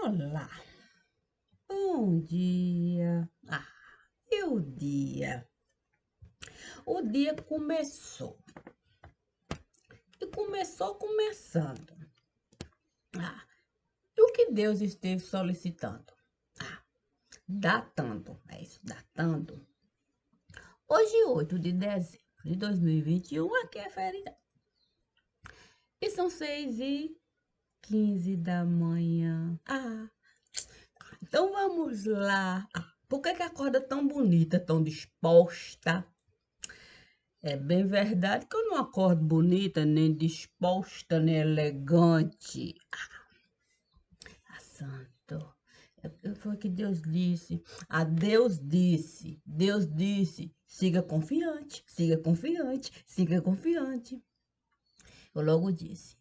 Olá, bom dia. E o dia? O dia começou. E começou começando. E o que Deus esteve solicitando? Datando. É isso, datando. Hoje, 8 de dezembro de 2021, aqui é feriado. E são 6h15 da manhã. Então vamos lá. Por que a acorda tão bonita, tão disposta? É bem verdade que eu não acordo bonita, nem disposta, nem elegante. Santo. Foi o que Deus disse. Deus disse, siga confiante, siga confiante, siga confiante. Eu logo disse,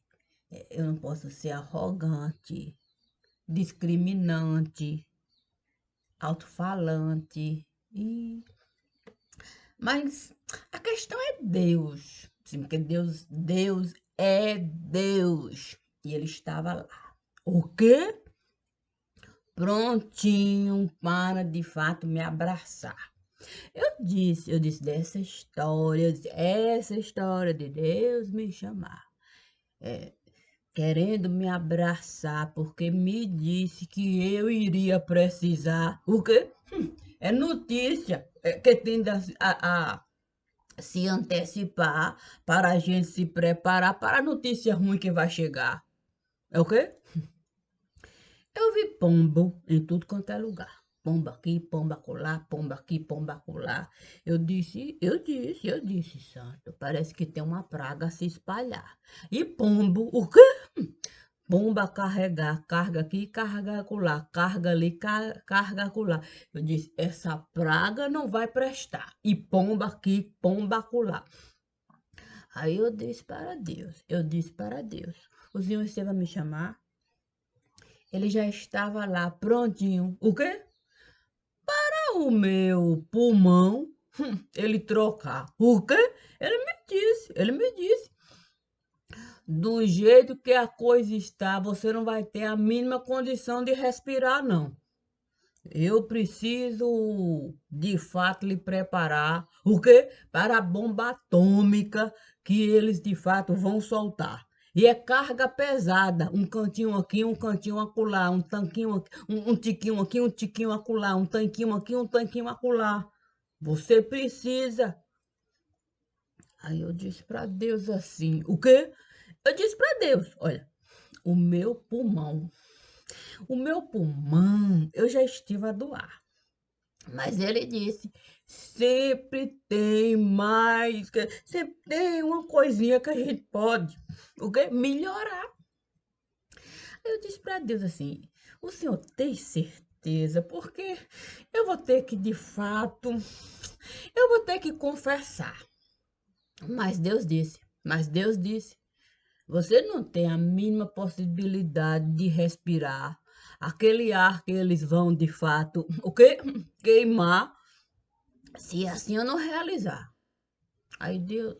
eu não posso ser arrogante, discriminante, alto-falante. Mas a questão é Deus. Sim, porque Deus é Deus. E ele estava lá. O quê? Prontinho para de fato me abraçar. Eu disse essa história de Deus me chamar, querendo me abraçar, porque me disse que eu iria precisar. O quê? É notícia, que tem a se antecipar para a gente se preparar para a notícia ruim que vai chegar. É o quê? Eu vi pombo em tudo quanto é lugar. Pomba aqui, pomba acolá, pomba aqui, pomba acolá. Eu disse, santo, parece que tem uma praga a se espalhar. E pombo, o quê? Pomba carregar, carga aqui, carga acolá, carga ali, carga acolá. Eu disse, essa praga não vai prestar. E pomba aqui, pomba acolá. Aí eu disse para Deus, o Senhor esteve a me chamar, ele já estava lá prontinho. O quê? O meu pulmão, ele trocar. O quê? Ele me disse, do jeito que a coisa está, você não vai ter a mínima condição de respirar, não. Eu preciso, de fato, lhe preparar, o quê? Para a bomba atômica que eles, de fato, vão soltar. E é carga pesada, um cantinho aqui, um cantinho acolá, um tanquinho aqui, um tiquinho aqui, um tiquinho acolá, um tanquinho aqui, um tanquinho acolá. Você precisa. Aí eu disse para Deus assim, o quê? Eu disse para Deus, olha, o meu pulmão, o meu pulmão, eu já estive a doar. Mas ele disse, sempre tem mais, sempre tem uma coisinha que a gente pode, o quê? Melhorar. Aí eu disse para Deus assim, o senhor tem certeza? Porque eu vou ter que, de fato, eu vou ter que confessar. Mas Deus disse, você não tem a mínima possibilidade de respirar aquele ar que eles vão, de fato, o quê? Queimar, se assim eu não realizar. Aí Deus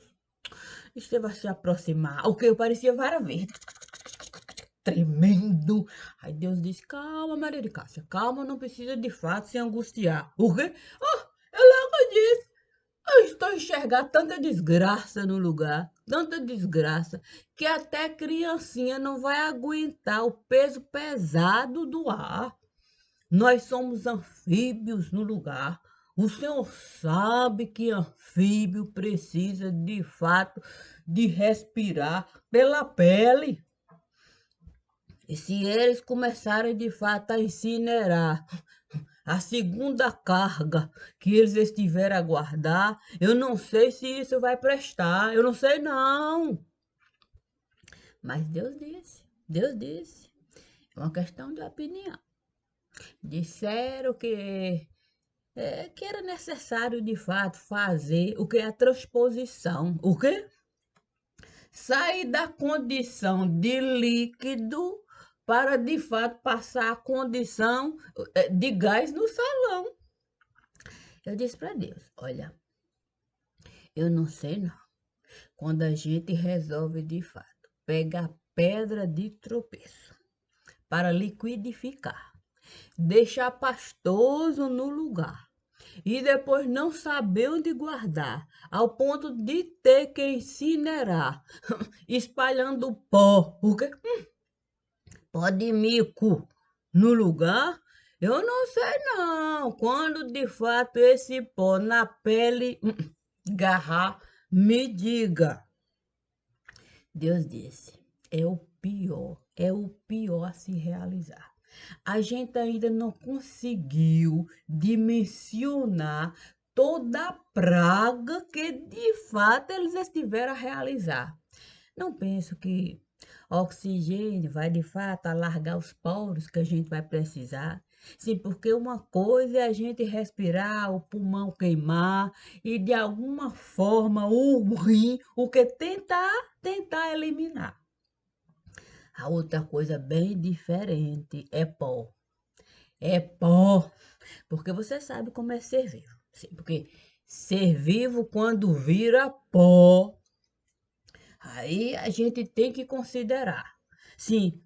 esteve a se aproximar. O que eu parecia vara verde. Tremendo. Aí Deus disse, calma, Maria de Cássia, calma, não precisa de fato se angustiar. O quê? Eu logo disse, eu estou a enxergar tanta desgraça no lugar, tanta desgraça, que até criancinha não vai aguentar o peso pesado do ar. Nós somos anfíbios no lugar. O senhor sabe que anfíbio precisa, de fato, de respirar pela pele. E se eles começarem, de fato, a incinerar a segunda carga que eles estiverem a guardar, eu não sei se isso vai prestar. Eu não sei, não. Mas Deus disse. É uma questão de opinião. Disseram que era necessário, de fato, fazer o que é a transposição. O quê? Sair da condição de líquido para, de fato, passar a condição de gás no salão. Eu disse para Deus, olha, eu não sei não. Quando a gente resolve, de fato, pegar pedra de tropeço para liquidificar, deixar pastoso no lugar e depois não saber onde guardar, ao ponto de ter que incinerar, espalhando pó, o quê? Pó de mico no lugar? Eu não sei não. Quando de fato esse pó na pele agarrar, me diga. Deus disse, é o pior a se realizar. A gente ainda não conseguiu dimensionar toda a praga que de fato eles estiveram a realizar. Não penso que oxigênio vai de fato alargar os poros que a gente vai precisar. Sim, porque uma coisa é a gente respirar, o pulmão queimar e de alguma forma o rim, o que tentar eliminar. A outra coisa bem diferente é pó. É pó, porque você sabe como é ser vivo. Sim, porque ser vivo quando vira pó, aí a gente tem que considerar. Sim,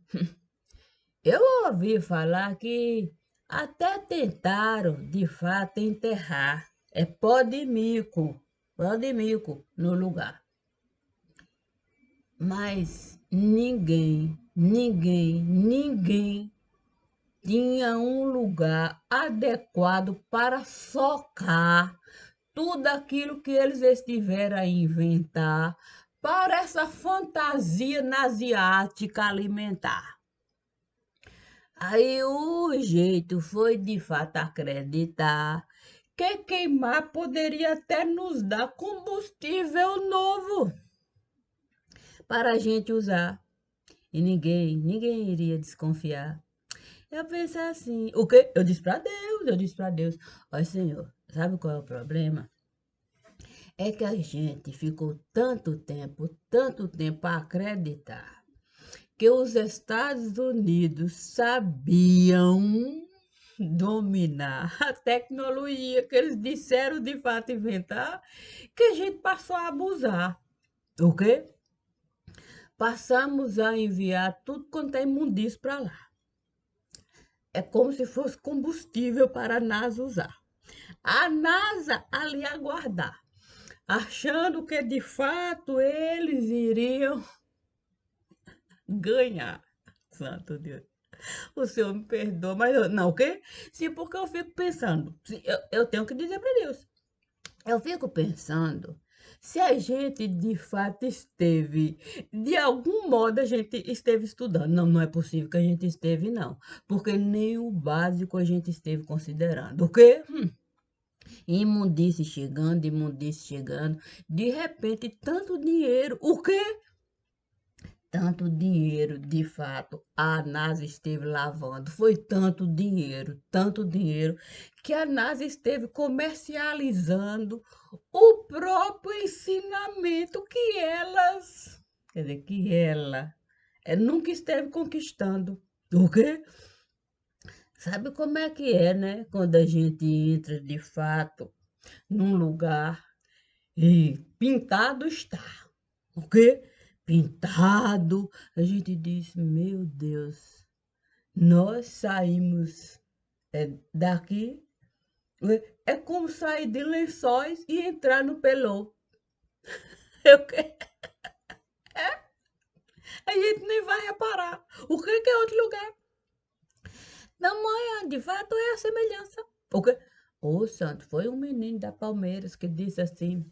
eu ouvi falar que até tentaram, de fato, enterrar. É pó de mico no lugar. Mas ninguém tinha um lugar adequado para socar tudo aquilo que eles estiveram a inventar para essa fantasia naziática alimentar. Aí o jeito foi de fato acreditar que queimar poderia até nos dar combustível novo para a gente usar. E ninguém iria desconfiar. Eu pensei assim, o quê? Eu disse para Deus, ó Senhor, sabe qual é o problema? É que a gente ficou tanto tempo a acreditar que os Estados Unidos sabiam dominar a tecnologia que eles disseram de fato inventar, que a gente passou a abusar. O quê? Passamos a enviar tudo quanto é imundício para lá. É como se fosse combustível para a NASA usar. A NASA ali aguardar, achando que de fato eles iriam ganhar. Santo Deus. O Senhor me perdoa, mas não, o quê? Sim, porque eu fico pensando, eu tenho que dizer para Deus. Eu fico pensando se a gente de fato esteve, de algum modo a gente esteve estudando. Não, não é possível que a gente esteve, não. Porque nem o básico a gente esteve considerando. O quê? Imundice chegando. De repente, tanto dinheiro. O quê? Tanto dinheiro, de fato, a NASA esteve lavando. Foi tanto dinheiro, que a NASA esteve comercializando o próprio ensinamento que elas, quer dizer, que ela nunca esteve conquistando. O quê? Sabe como é que é, né? Quando a gente entra de fato num lugar e pintado está. O quê? Pintado. A gente diz, meu Deus, nós saímos daqui. É como sair de Lençóis e entrar no Pelô. Eu, a gente nem vai reparar. O que é outro lugar? Tamanha, de fato, é a semelhança. O quê? Ô, santo, foi um menino da Palmeiras que disse assim,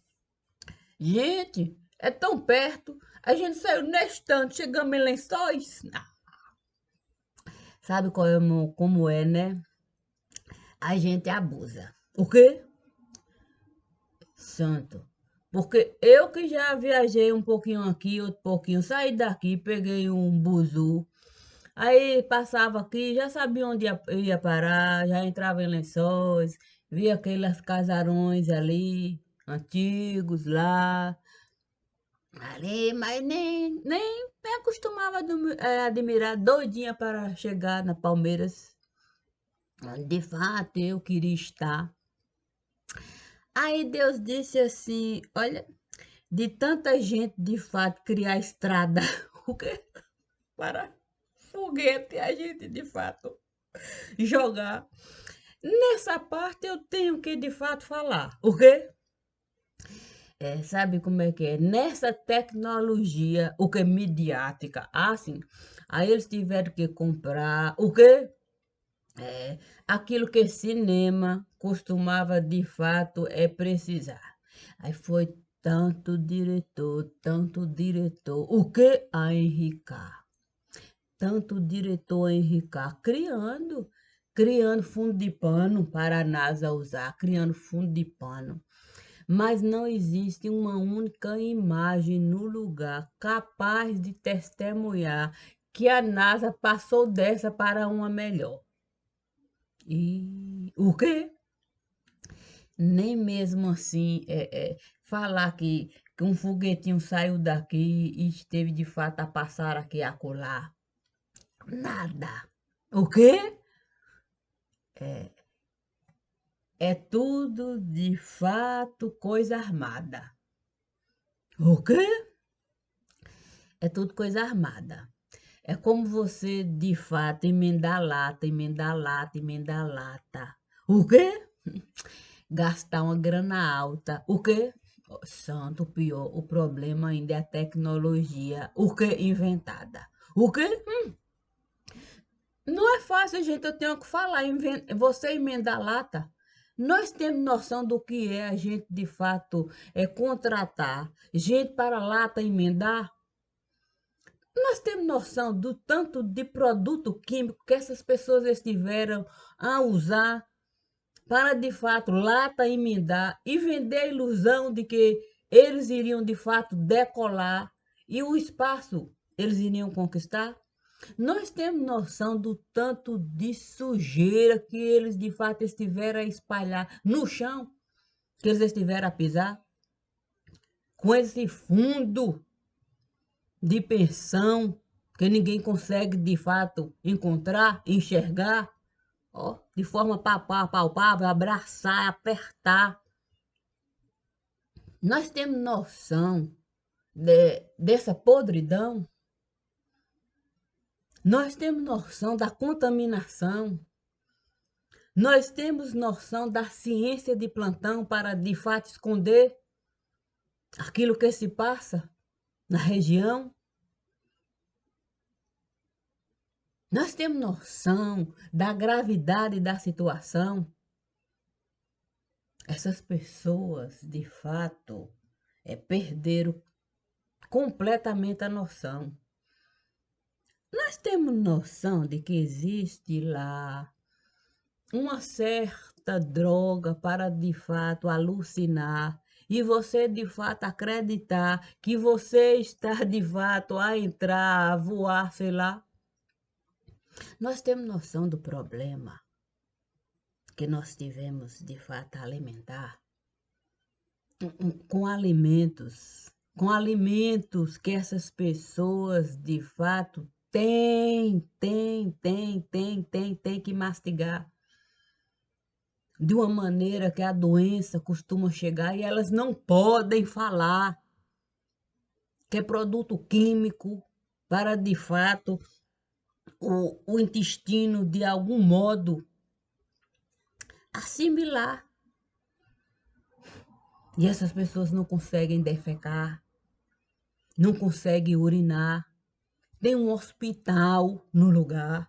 gente, é tão perto, a gente saiu neste tanto, chegamos em Lençóis. Sabe como é, né? A gente abusa. O quê? Santo. Porque eu que já viajei um pouquinho aqui, outro pouquinho, saí daqui, peguei um buzu, aí passava aqui, já sabia onde ia parar, já entrava em Lençóis, via aqueles casarões ali, antigos lá, ali, mas nem me acostumava a admirar, doidinha para chegar na Palmeiras, onde de fato eu queria estar. Aí Deus disse assim: olha, de tanta gente de fato criar estrada, o quê? Para. foguete, a gente de fato jogar. Nessa parte eu tenho que de fato falar, o quê? Sabe como é que é? Nessa tecnologia, o que midiática, assim, aí eles tiveram que comprar, o quê? Aquilo que cinema costumava de fato precisar. Aí foi tanto diretor, o que a enricar? Tanto diretor a enricar, criando fundo de pano para a NASA usar, criando fundo de pano. Mas não existe uma única imagem no lugar capaz de testemunhar que a NASA passou dessa para uma melhor. E o quê? Nem mesmo assim falar que um foguetinho saiu daqui e esteve de fato a passar aqui e acolá. Nada. O quê? É tudo de fato coisa armada. O quê? É tudo coisa armada. É como você de fato emendar lata, emendar lata, emendar lata. O quê? Gastar uma grana alta. O quê? Oh, santo, pior, o problema ainda é a tecnologia. O que inventada? O quê? Não é fácil, gente, eu tenho que falar. Você emendar lata. Nós temos noção do que é a gente, de fato, contratar gente para lata emendar? Nós temos noção do tanto de produto químico que essas pessoas estiveram a usar para, de fato, lata emendar e vender a ilusão de que eles iriam, de fato, decolar e o espaço eles iriam conquistar? Nós temos noção do tanto de sujeira que eles, de fato, estiveram a espalhar no chão, que eles estiveram a pisar, com esse fundo de pensão que ninguém consegue, de fato, encontrar, enxergar, ó, de forma palpável, abraçar, apertar. Nós temos noção dessa podridão? Nós temos noção da contaminação? Nós temos noção da ciência de plantão para, de fato, esconder aquilo que se passa na região? Nós temos noção da gravidade da situação? Essas pessoas, de fato, perderam completamente a noção. Nós temos noção de que existe lá uma certa droga para, de fato, alucinar e você, de fato, acreditar que você está, de fato, a entrar, a voar, sei lá. Nós temos noção do problema que nós tivemos, de fato, a alimentar com alimentos que essas pessoas, de fato, têm que mastigar de uma maneira que a doença costuma chegar e elas não podem falar que é produto químico para, de fato, o intestino, de algum modo, assimilar. E essas pessoas não conseguem defecar, não conseguem urinar. Tem um hospital no lugar,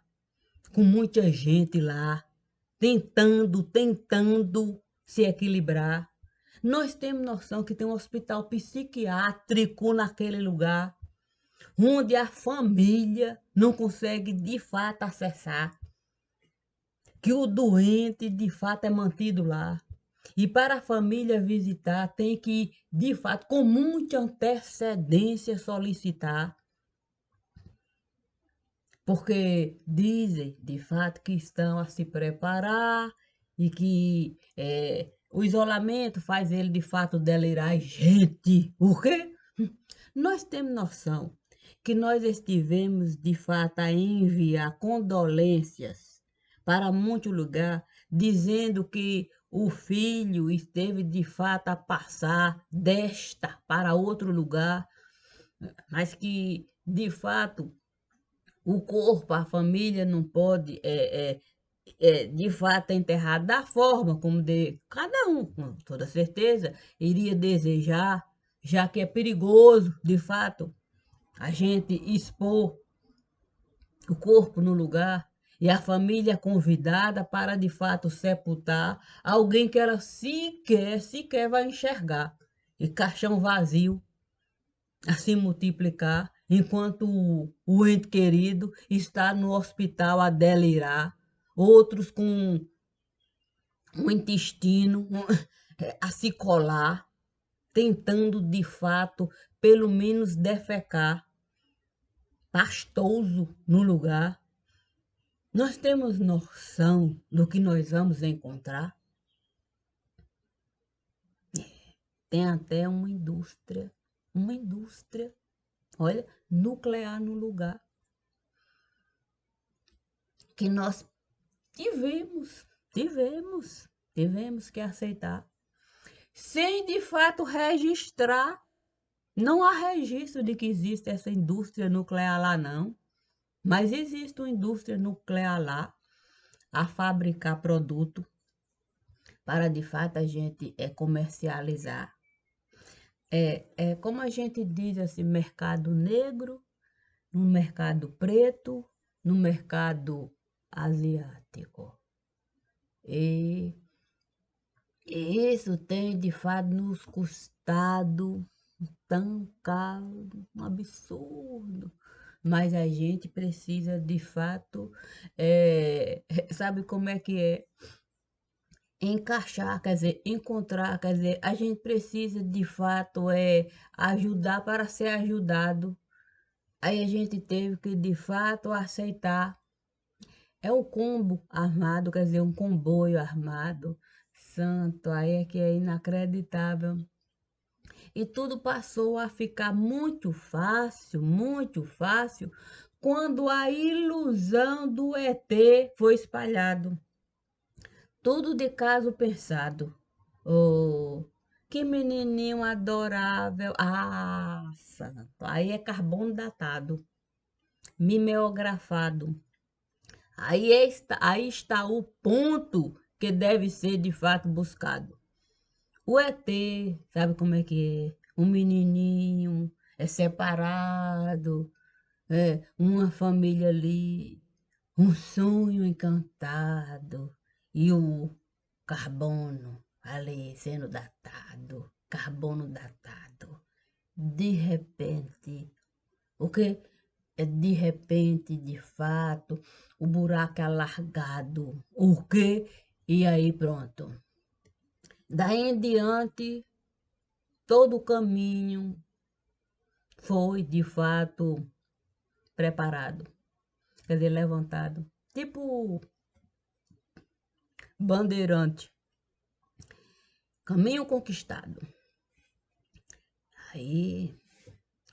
com muita gente lá, tentando se equilibrar. Nós temos noção que tem um hospital psiquiátrico naquele lugar, onde a família não consegue de fato acessar, que o doente de fato é mantido lá. E para a família visitar, tem que, de fato, com muita antecedência solicitar, porque dizem, de fato, que estão a se preparar e que o isolamento faz ele, de fato, delirar. Gente, o quê? Nós temos noção que nós estivemos, de fato, a enviar condolências para muito lugar, dizendo que o filho esteve, de fato, a passar desta para outro lugar, mas que, de fato, O corpo, a família não pode, de fato, enterrar da forma como cada um, com toda certeza, iria desejar, já que é perigoso, de fato, a gente expor o corpo no lugar e a família convidada para, de fato, sepultar alguém que ela sequer vai enxergar. E caixão vazio a se multiplicar, enquanto o ente querido está no hospital a delirar, outros com o intestino a se colar, tentando de fato, pelo menos defecar, pastoso no lugar. Nós temos noção do que nós vamos encontrar? Tem até uma indústria, olha, nuclear no lugar, que nós tivemos, tivemos que aceitar, sem de fato registrar. Não há registro de que existe essa indústria nuclear lá, não. Mas existe uma indústria nuclear lá a fabricar produto para de fato a gente comercializar. É como a gente diz assim, mercado negro, no mercado preto, no mercado asiático. E isso tem de fato nos custado tão caro, um absurdo. Mas a gente precisa de fato, sabe como é que é? Encaixar, quer dizer, encontrar, quer dizer, a gente precisa de fato ajudar para ser ajudado. Aí a gente teve que de fato aceitar. É um combo armado, quer dizer, um comboio armado. Santo, aí é que é inacreditável. E tudo passou a ficar muito fácil, quando a ilusão do ET foi espalhado. Tudo de caso pensado. Oh, que menininho adorável. Ah, santo. Aí é carbono datado, mimeografado. Aí está o ponto que deve ser de fato buscado. O ET, sabe como é que é? Um menininho é separado, uma família ali, um sonho encantado e o carbono ali sendo datado, carbono datado. De repente, o que? De repente, de fato, o buraco é alargado. O quê? E aí pronto. Daí em diante, todo o caminho foi de fato preparado, quer dizer, levantado. Tipo bandeirante, caminho conquistado. Aí,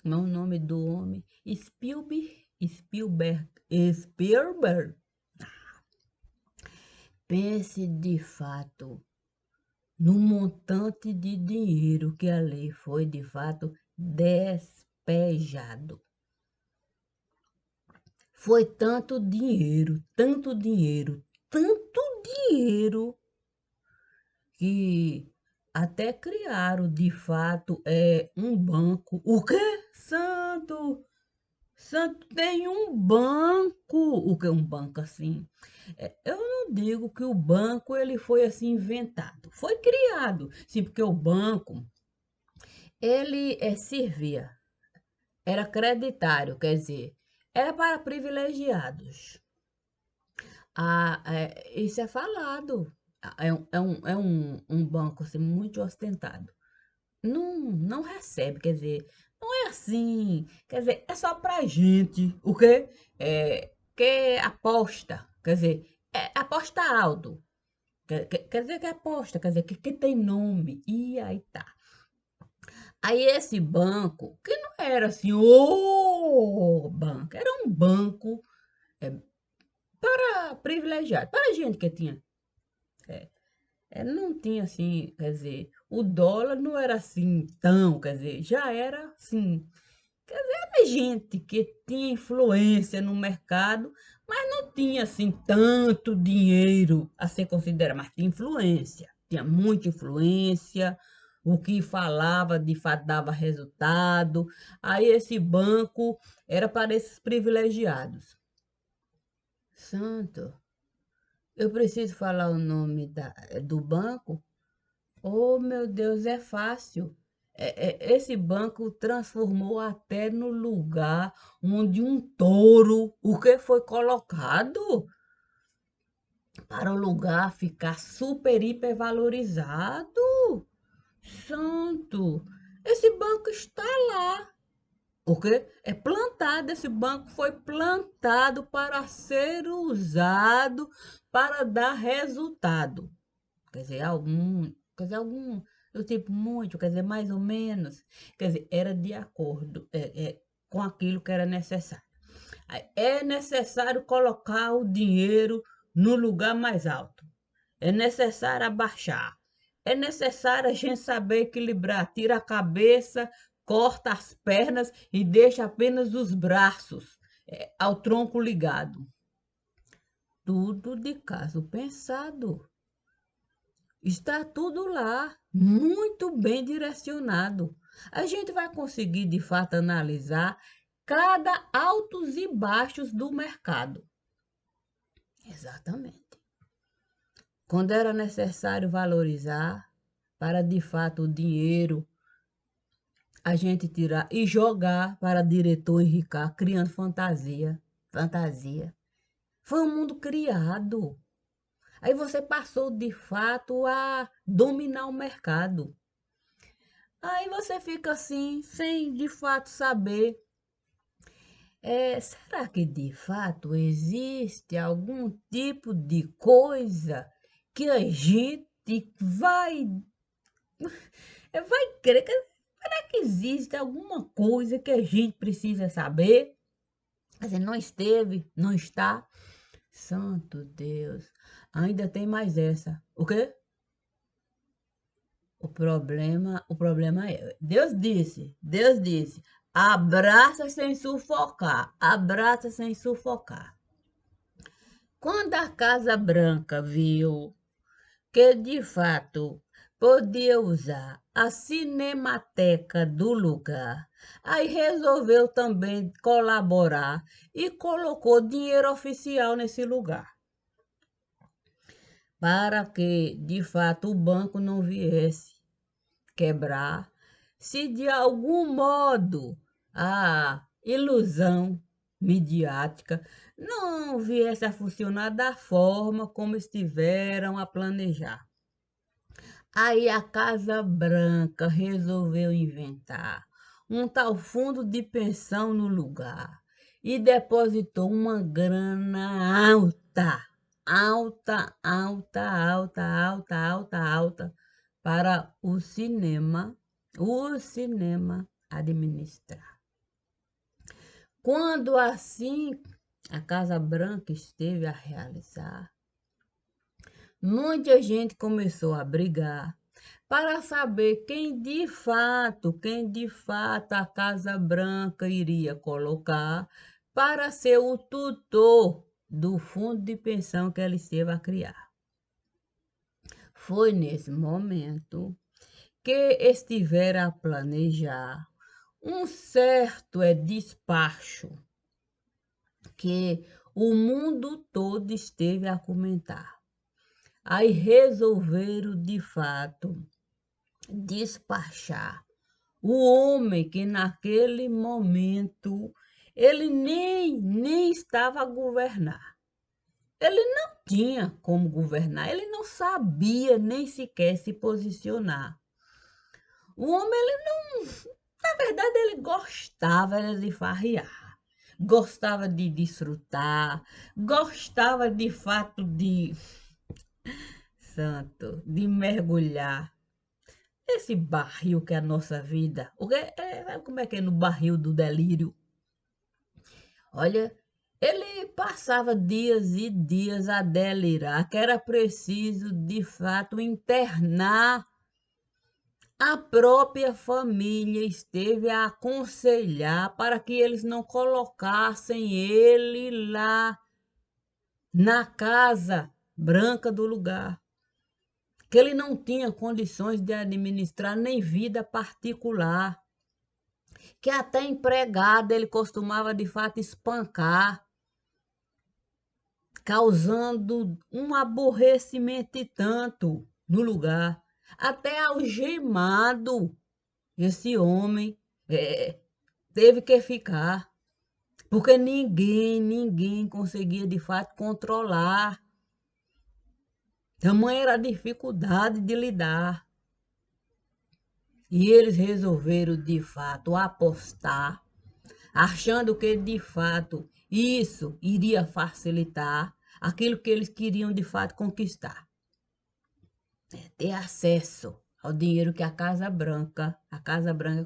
não é o nome do homem, Spielberg. Pense de fato no montante de dinheiro que ali foi de fato despejado. Foi tanto dinheiro, tanto dinheiro, que até criaram de fato um banco. O quê? Santo! Santo tem um banco. O que é um banco assim? Eu não digo que o banco ele foi assim inventado. Foi criado. Sim, porque o banco ele servia, era creditário, quer dizer, era para privilegiados. Isso é falado. Um banco assim, muito ostentado. Não recebe, quer dizer, não é assim. Quer dizer, é só pra gente. O quê? Que aposta. Quer dizer, aposta alto. Quer dizer que aposta, quer dizer que tem nome. E aí tá. Aí esse banco, que não era assim, o banco, era um banco para privilegiado, para gente que tinha. Não tinha assim, quer dizer, o dólar não era assim tão, quer dizer, já era assim, Era gente que tinha influência no mercado, mas não tinha assim tanto dinheiro a ser considerado, mas tinha influência, tinha muita influência. O que falava de fato dava resultado. Aí esse banco era para esses privilegiados. Santo, eu preciso falar o nome do banco? Oh, meu Deus, é fácil. Esse banco transformou até no lugar onde um touro, o que foi colocado para o lugar ficar super, hiper valorizado. Santo, esse banco está lá. O quê? É plantado, esse banco foi plantado para ser usado para dar resultado. Quer dizer, algum, eu tipo muito, quer dizer, mais ou menos, quer dizer, era de acordo com aquilo que era necessário. Aí, é necessário colocar o dinheiro no lugar mais alto, é necessário abaixar, é necessário a gente saber equilibrar, tira a cabeça, corta as pernas e deixa apenas os braços ao tronco ligado. Tudo de caso pensado. Está tudo lá, muito bem direcionado. A gente vai conseguir, de fato, analisar cada altos e baixos do mercado. Exatamente. Quando era necessário valorizar, para de fato o dinheiro a gente tirar e jogar para diretor enricar, criando fantasia. Fantasia. Foi um mundo criado. Aí você passou de fato a dominar o mercado. Aí você fica assim, sem de fato saber, será que de fato existe algum tipo de coisa que a gente vai crer? Será que existe alguma coisa que a gente precisa saber? Quer dizer, não esteve, não está? Santo Deus, ainda tem mais essa. O quê? O problema é, Deus disse, abraça sem sufocar, abraça sem sufocar. Quando a Casa Branca viu que de fato podia usar a cinemateca do lugar, aí resolveu também colaborar e colocou dinheiro oficial nesse lugar, para que de fato o banco não viesse quebrar, se de algum modo a ilusão midiática não viesse a funcionar da forma como estiveram a planejar. Aí a Casa Branca resolveu inventar um tal fundo de pensão no lugar e depositou uma grana alta, alta, alta, alta, alta, alta, alta para o cinema administrar. Quando assim a Casa Branca esteve a realizar, muita gente começou a brigar para saber quem de fato a Casa Branca iria colocar para ser o tutor do fundo de pensão que ela esteve a criar. Foi nesse momento que estivera a planejar um certo despacho que o mundo todo esteve a comentar. Aí resolveram, de fato, despachar o homem que naquele momento ele nem estava a governar. Ele não tinha como governar, ele não sabia nem sequer se posicionar. O homem, ele não, na verdade, ele gostava era de farrear, gostava de desfrutar, gostava de fato de mergulhar. Esse barril que é a nossa vida, sabe como é que é no barril do delírio? Olha, ele passava dias e dias a delirar, que era preciso, de fato, internar A própria família esteve a aconselhar para que eles não colocassem ele lá na casa branca do lugar, que ele não tinha condições de administrar nem vida particular, que até empregada ele costumava de fato espancar, causando um aborrecimento e tanto no lugar. Até algemado, esse homem teve que ficar, porque ninguém conseguia de fato controlar. Tamanha era a dificuldade de lidar. E eles resolveram de fato apostar, achando que de fato isso iria facilitar aquilo que eles queriam de fato conquistar. Ter acesso ao dinheiro que a Casa Branca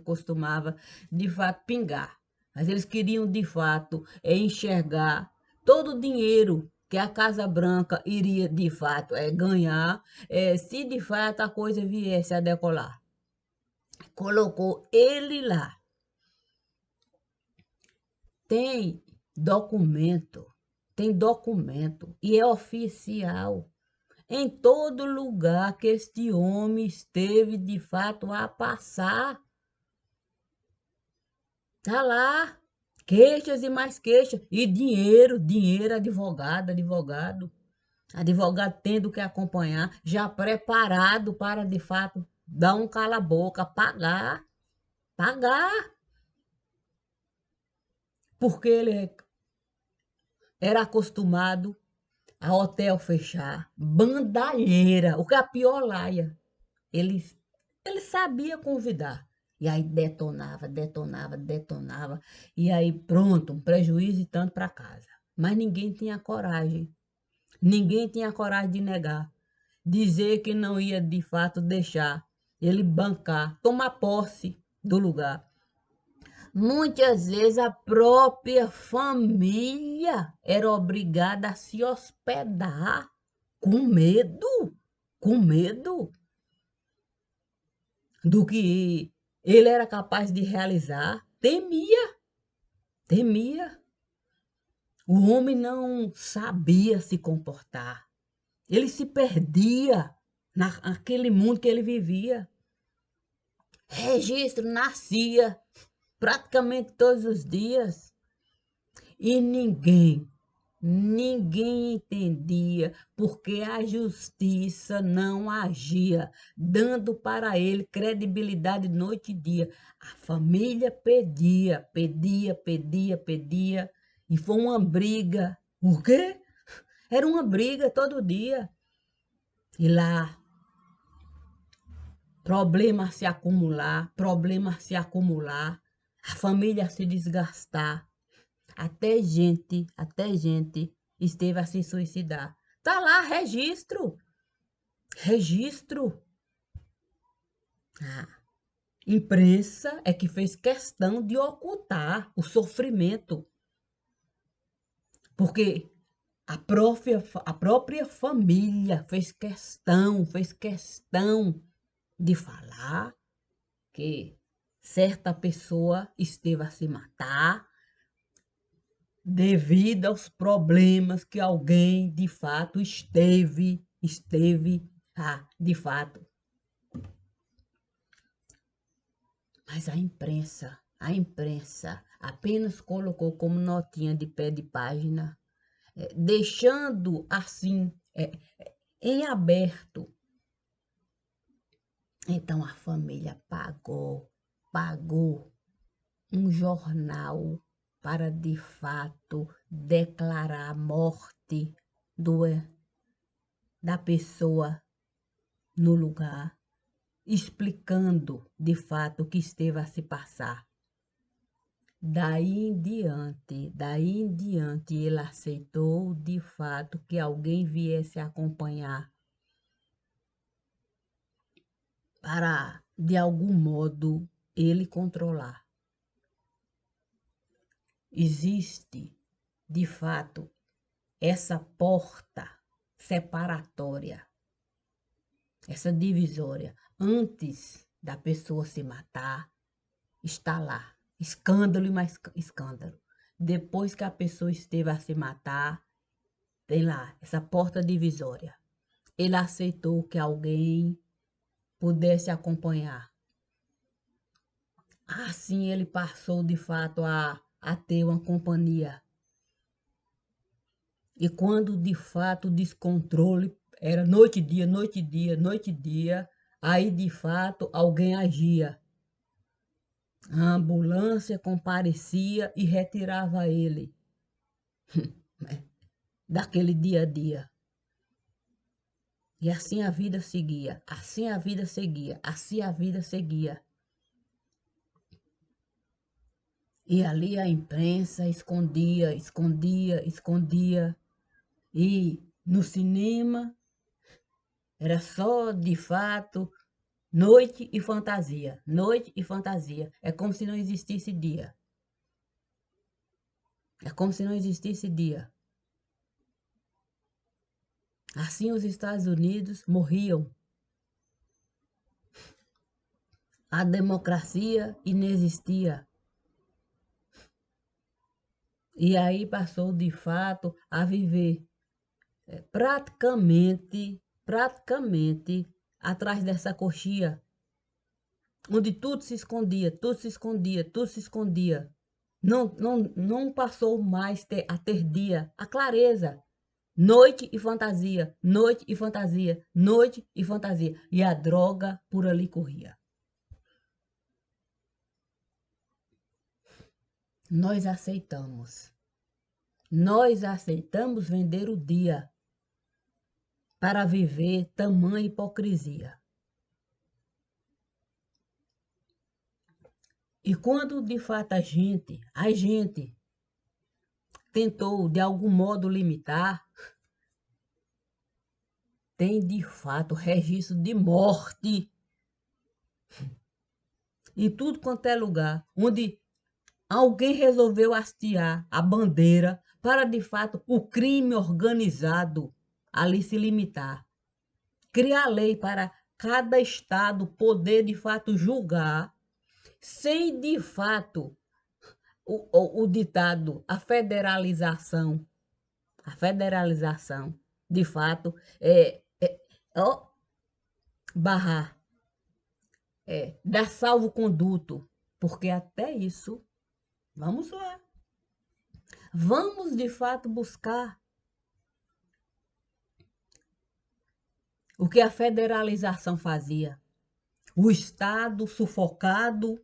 costumava de fato pingar. Mas eles queriam de fato enxergar todo o dinheiro que a Casa Branca iria de fato ganhar, se de fato a coisa viesse a decolar. Colocou ele lá. Tem documento, tem documento e é oficial. Em todo lugar que este homem esteve de fato a passar. Tá lá, queixas e mais queixas. E dinheiro, advogado. Advogado tendo que acompanhar, já preparado para de fato dar um cala-boca, pagar. Porque ele era acostumado a hotel fechar, bandalheira, o que é a pior laia. Ele, ele sabia convidar. E aí detonava. E aí pronto, um prejuízo e tanto para casa. Mas ninguém tinha coragem. Ninguém tinha coragem de negar. Dizer que não ia de fato deixar ele bancar, tomar posse do lugar. Muitas vezes a própria família era obrigada a se hospedar com medo do que ele era capaz de realizar. Temia. O homem não sabia se comportar. Ele se perdia naquele mundo que ele vivia. Registro nascia praticamente todos os dias e ninguém entendia porque a justiça não agia, dando para ele credibilidade noite e dia. A família pedia, e foi uma briga. O quê? Era uma briga todo dia. E lá, problema se acumular, a família se desgastar. Até gente esteve a se suicidar. Tá lá, registro. A imprensa é que fez questão de ocultar o sofrimento, porque a própria família fez questão de falar que certa pessoa esteve a se matar devido aos problemas que alguém de fato esteve de fato. Mas a imprensa apenas colocou como notinha de pé de página, deixando assim em aberto. Então a família pagou um jornal para de fato declarar a morte da pessoa no lugar, explicando de fato o que esteve a se passar. Daí em diante, ele aceitou de fato que alguém viesse acompanhar para, de algum modo, ele controlar. Existe, de fato, essa porta separatória, essa divisória. Antes da pessoa se matar, está lá. Escândalo e mais escândalo. Depois que a pessoa esteve a se matar, tem lá essa porta divisória. Ele aceitou que alguém pudesse acompanhar. Assim ele passou de fato a ter uma companhia. E quando de fato o descontrole era noite e dia, noite e dia, noite e dia, aí de fato alguém agia. A ambulância comparecia e retirava ele daquele dia a dia. E assim a vida seguia, assim a vida seguia, assim a vida seguia. E ali a imprensa escondia, escondia, escondia. E no cinema era só de fato noite e fantasia, noite e fantasia. É como se não existisse dia. É como se não existisse dia. Assim os Estados Unidos morriam. A democracia inexistia. E aí passou de fato a viver praticamente atrás dessa coxia, onde tudo se escondia, tudo se escondia, tudo se escondia. Não passou mais a ter dia, a clareza. Noite e fantasia, noite e fantasia, noite e fantasia. E a droga por ali corria. Nós aceitamos. Nós aceitamos vender o dia para viver tamanha hipocrisia. E quando de fato a gente tentou de algum modo limitar, tem de fato registro de morte em tudo quanto é lugar, onde alguém resolveu hastear a bandeira para de fato o crime organizado ali se limitar. Criar lei para cada estado poder de fato julgar, sem de fato o ditado, a federalização, de fato, ó, barrar, dar salvo-conduto, porque até isso, vamos lá, vamos de fato buscar o que a federalização fazia. O Estado sufocado,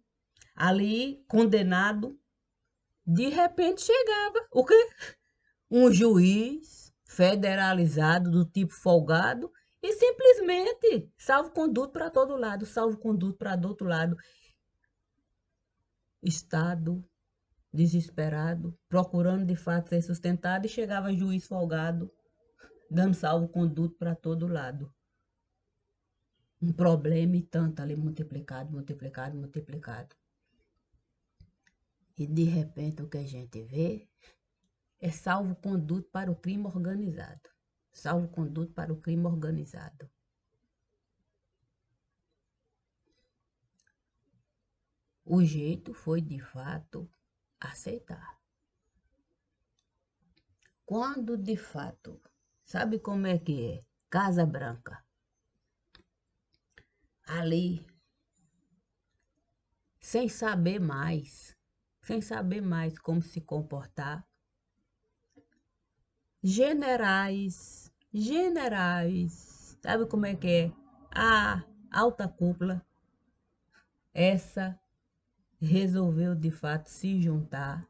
ali, condenado, de repente chegava, o quê? Um juiz federalizado do tipo folgado e simplesmente salvo-conduto para todo lado, salvo-conduto para do outro lado. Estado desesperado, procurando de fato ser sustentado e chegava juiz folgado, dando salvo-conduto para todo lado. Um problema e tanto ali multiplicado, multiplicado, multiplicado. E de repente o que a gente vê é salvo-conduto para o crime organizado. Salvo-conduto para o crime organizado. O jeito foi, de fato, aceitar. Quando, de fato, sabe como é que é? Casa Branca. Ali, sem saber mais como se comportar. Generais, sabe como é que é? A alta cúpula, essa resolveu de fato se juntar.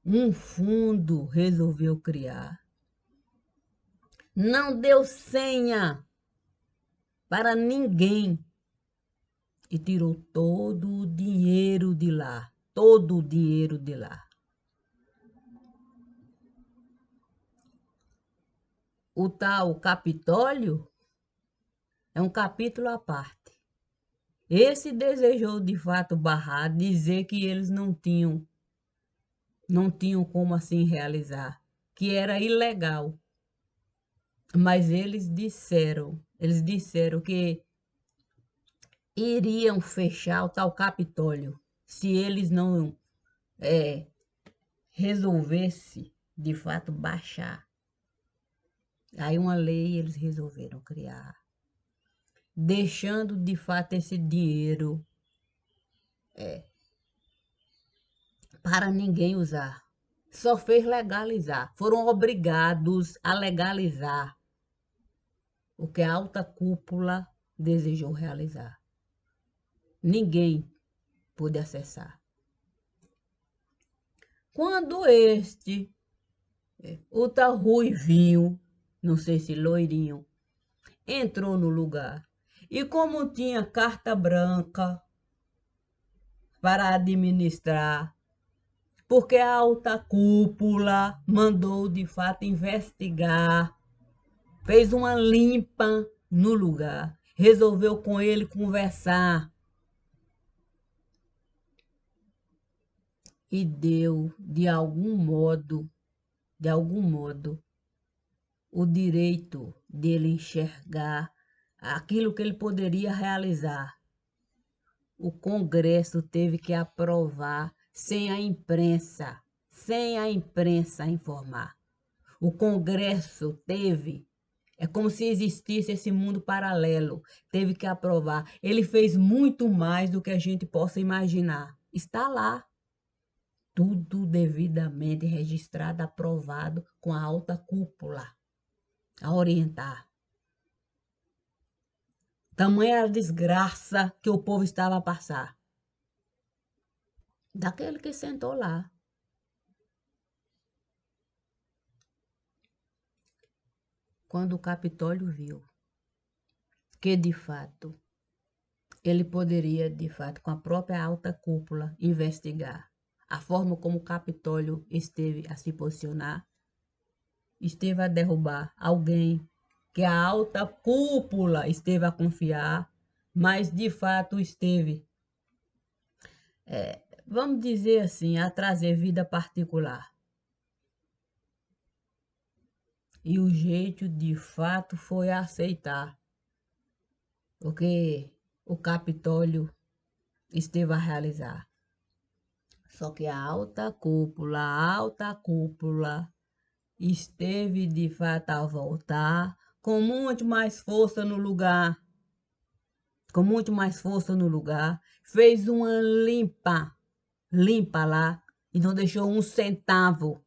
Um fundo resolveu criar. Não deu senha para ninguém e tirou todo o dinheiro de lá. Todo o dinheiro de lá. O tal Capitólio é um capítulo à parte. Esse desejou de fato barrar, dizer que eles não tinham como assim realizar, que era ilegal. Mas eles disseram que iriam fechar o tal Capitólio se eles não resolvesse de fato baixar. Aí uma lei eles resolveram criar, deixando de fato esse dinheiro para ninguém usar. Só fez legalizar. Foram obrigados a legalizar o que a alta cúpula desejou realizar. Ninguém pôde acessar. Quando o tal Ruivinho, não sei se loirinho, entrou no lugar, e como tinha carta branca para administrar, porque a alta cúpula mandou de fato investigar, fez uma limpa no lugar, resolveu com ele conversar e deu de algum modo, o direito dele enxergar aquilo que ele poderia realizar. O Congresso teve que aprovar sem a imprensa informar. O Congresso teve, é como se existisse esse mundo paralelo, teve que aprovar. Ele fez muito mais do que a gente possa imaginar. Está lá. Tudo devidamente registrado, aprovado com a alta cúpula a orientar. Tamanha a desgraça que o povo estava a passar. Daquele que sentou lá. Quando o Capitólio viu que, de fato, ele poderia, de fato, com a própria alta cúpula, investigar a forma como o Capitólio esteve a se posicionar, esteve a derrubar alguém que a alta cúpula esteve a confiar, mas, de fato, esteve, vamos dizer assim, a trazer vida particular. E o jeito, de fato, foi aceitar o que o Capitólio esteve a realizar. Só que a alta cúpula, esteve de fato a voltar com muito mais força no lugar. Fez uma limpa lá, e não deixou um centavo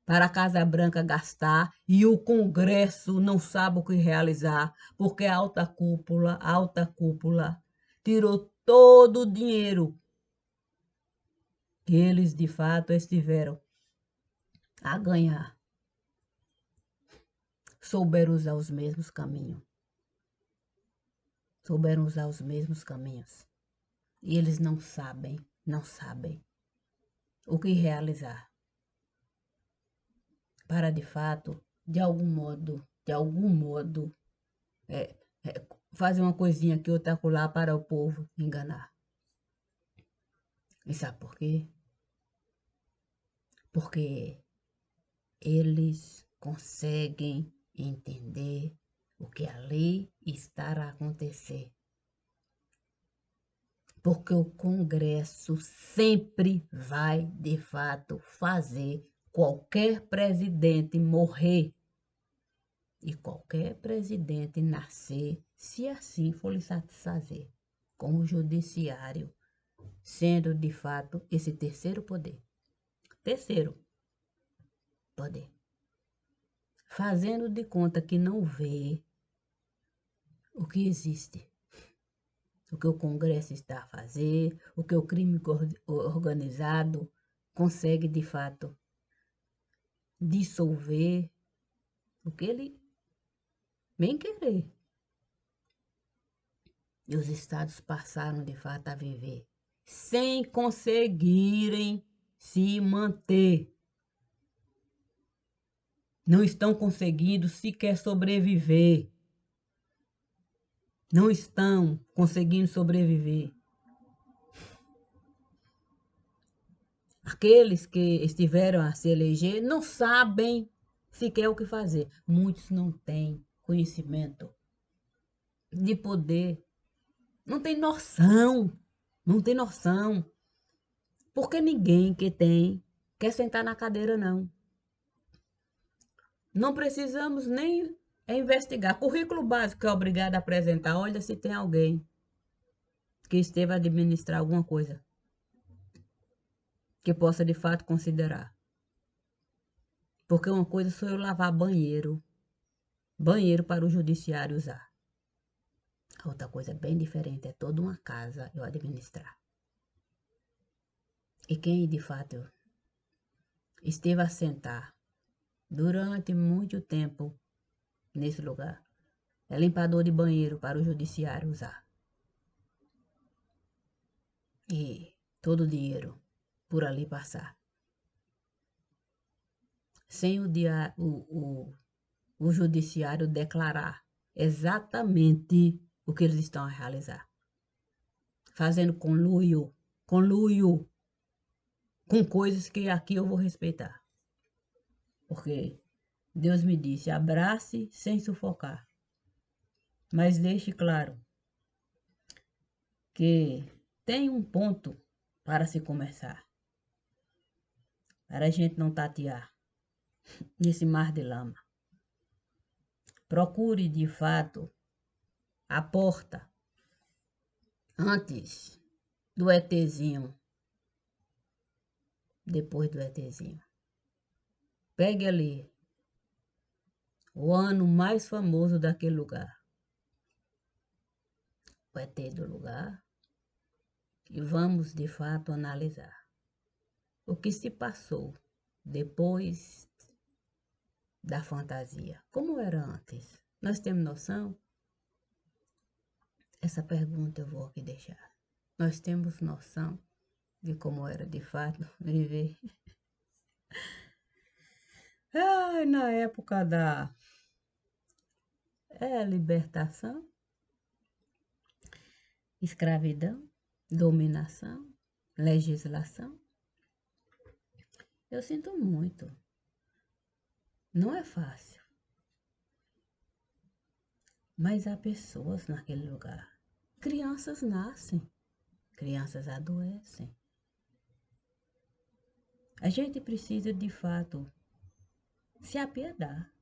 para a Casa Branca gastar, e o Congresso não sabe o que realizar, porque a alta cúpula, tirou todo o dinheiro que eles de fato estiveram a ganhar. Souberam usar os mesmos caminhos. E eles não sabem o que realizar para de fato, de algum modo, fazer uma coisinha aqui, outra acolá para o povo enganar. E sabe por quê? Porque eles conseguem entender o que ali está a acontecer. Porque o Congresso sempre vai, de fato, fazer qualquer presidente morrer e qualquer presidente nascer, se assim for lhe satisfazer, com o judiciário sendo, de fato, esse terceiro poder. Fazendo de conta que não vê o que existe, o que o Congresso está a fazer, o que o crime organizado consegue, de fato, dissolver, o que ele bem querer. E os estados passaram, de fato, a viver sem conseguirem se manter. Não estão conseguindo sequer sobreviver. Não estão conseguindo sobreviver. Aqueles que estiveram a se eleger não sabem sequer o que fazer. Muitos não têm conhecimento de poder Não tem noção. Não tem noção. Porque ninguém que tem quer sentar na cadeira, não. Não precisamos nem investigar. Currículo básico que é obrigado a apresentar. Olha se tem alguém que esteve a administrar alguma coisa que possa de fato considerar. Porque uma coisa sou eu lavar banheiro. Banheiro para o judiciário usar. A outra coisa bem diferente é toda uma casa eu administrar. E quem de fato esteve a sentar durante muito tempo nesse lugar é limpador de banheiro para o judiciário usar. E todo o dinheiro por ali passar. Sem o judiciário declarar exatamente o que eles estão a realizar. Fazendo conluio com coisas que aqui eu vou respeitar. Porque Deus me disse, abrace sem sufocar. Mas deixe claro que tem um ponto para se começar. Para a gente não tatear nesse mar de lama. Procure de fato a porta antes do ETzinho. Depois do ETzinho. Pegue ali o ano mais famoso daquele lugar. O ET do lugar. E vamos de fato analisar o que se passou depois da fantasia. Como era antes? Nós temos noção? Essa pergunta eu vou aqui deixar. Nós temos noção de como era de fato viver? Ai, na época da libertação, escravidão, dominação, legislação. Eu sinto muito. Não é fácil. Mas há pessoas naquele lugar. Crianças nascem, crianças adoecem. A gente precisa, de fato, se apiedar.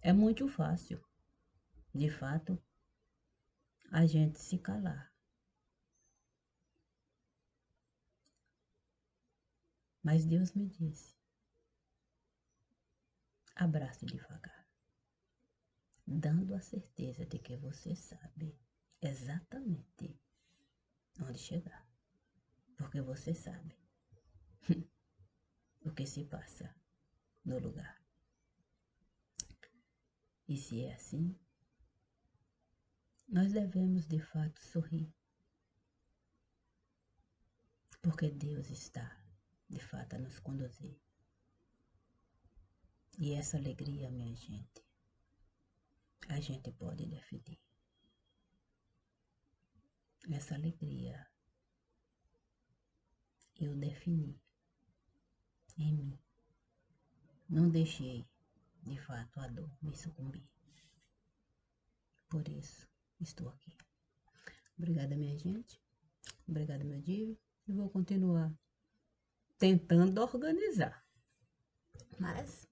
É muito fácil, de fato, a gente se calar. Mas Deus me disse, abrace devagar, dando a certeza de que você sabe exatamente onde chegar. Porque você sabe o que se passa no lugar. E se é assim, nós devemos de fato sorrir. Porque Deus está de fato a nos conduzir. E essa alegria, minha gente, a gente pode definir. Essa alegria eu defini em mim. Não deixei, de fato, a dor me sucumbir. Por isso, estou aqui. Obrigada, minha gente. Obrigada, meu Divo. E vou continuar tentando organizar. Mas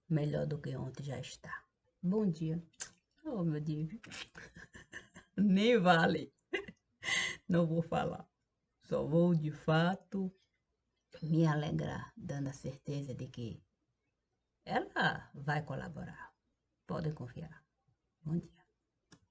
melhor do que ontem já está. Bom dia. Oh, meu Divo. Nem vale. Não vou falar. Só vou, de fato, me alegrar, dando a certeza de que ela vai colaborar. Podem confiar. Bom dia.